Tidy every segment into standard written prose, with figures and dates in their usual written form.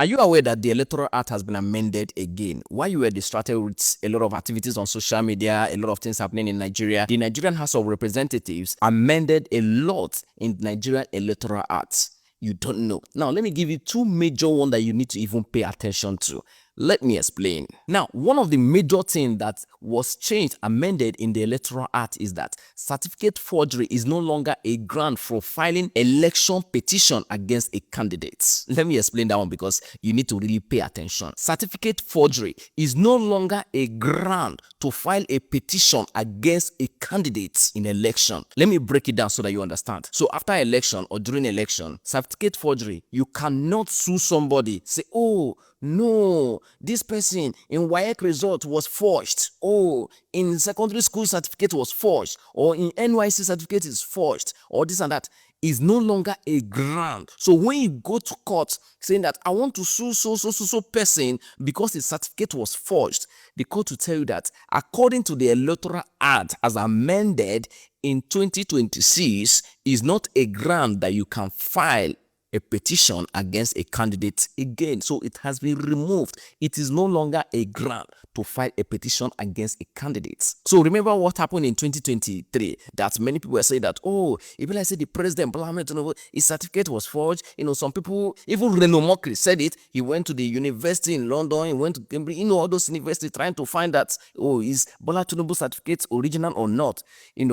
Are you aware that the Electoral Act has been amended again? While you were distracted with a lot of activities on social media, a lot of things happening in Nigeria, the Nigerian House of Representatives amended a lot in the Nigerian Electoral Act. You don't know. Now, let me give you two major ones that you need to even pay attention to. Let me explain. Now, one of the major things that was changed, amended in the Electoral Act is that certificate forgery is no longer a ground for filing election petition against a candidate. Let me explain that one because you need to really pay attention. Certificate forgery is no longer a ground to file a petition against a candidate in election. Let me break it down so that you understand. So after election or during election, certificate forgery, you cannot sue somebody, say, oh, no, this person in WAEC result was forged. Oh, in secondary school certificate was forged. Or in NYC certificate is forged. Or this and that is no longer a ground. So when you go to court saying that I want to sue so person because his certificate was forged, the court will tell you that according to the Electoral Act as amended in 2026 is not a ground that you can file a petition against a candidate again. So it has been removed. It is no longer a ground to file a petition against a candidate. So remember what happened in 2023, that many people were saying that, oh, even I said the president, Bola Ahmed Tinubu, his certificate was forged. Some people, even Reno Mokri said it. He went to the university in London, he went to Cambridge, all those universities trying to find that, oh, is Bola Tinubu certificate original or not? In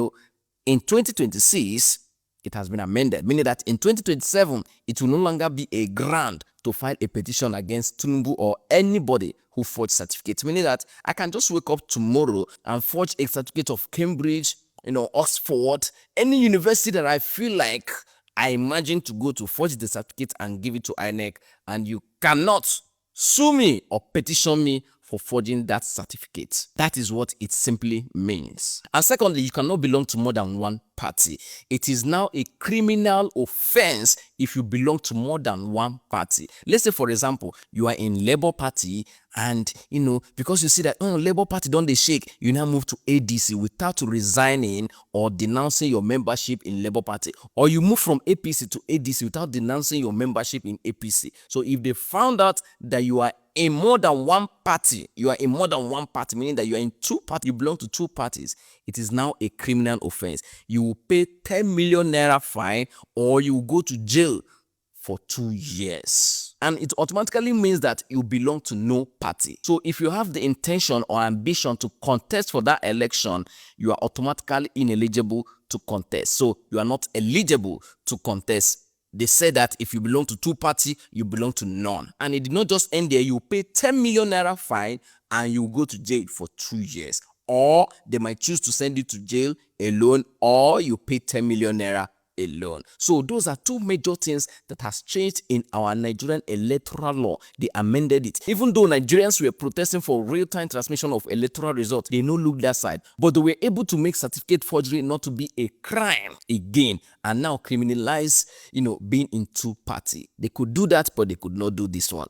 2026, it has been amended, meaning that in 2027, it will no longer be a ground to file a petition against Tinubu or anybody who forged certificates, meaning that I can just wake up tomorrow and forge a certificate of Cambridge, Oxford, any university that I feel like I imagine to go to, forge the certificate and give it to INEC, and you cannot sue me or petition me for forging that certificate. That is what it simply means. And secondly, you cannot belong to more than one party. It is now a criminal offense if you belong to more than one party. Let's say, for example, you are in Labour Party and, because you see that, Labour Party don't they shake, you now move to ADC without resigning or denouncing your membership in Labour Party. Or you move from APC to ADC without denouncing your membership in APC. So if they found out that you are in more than one party, meaning that you are in two parties, you belong to two parties, it is now a criminal offense. You will pay 10 million naira fine or you will go to jail for 2 years. And it automatically means that you belong to no party. So if you have the intention or ambition to contest for that election, you are automatically ineligible to contest. So you are not eligible to contest. They said that if you belong to two parties, you belong to none. And it did not just end there. You pay 10 million naira fine and you go to jail for 2 years. Or they might choose to send you to jail alone, or you pay 10 million naira alone. So those are two major things that has changed in our Nigerian electoral law. They amended it. Even though Nigerians were protesting for real-time transmission of electoral results, they no look that side. But they were able to make certificate forgery not to be a crime again, and now criminalize, being in two party. They could do that, but they could not do this one.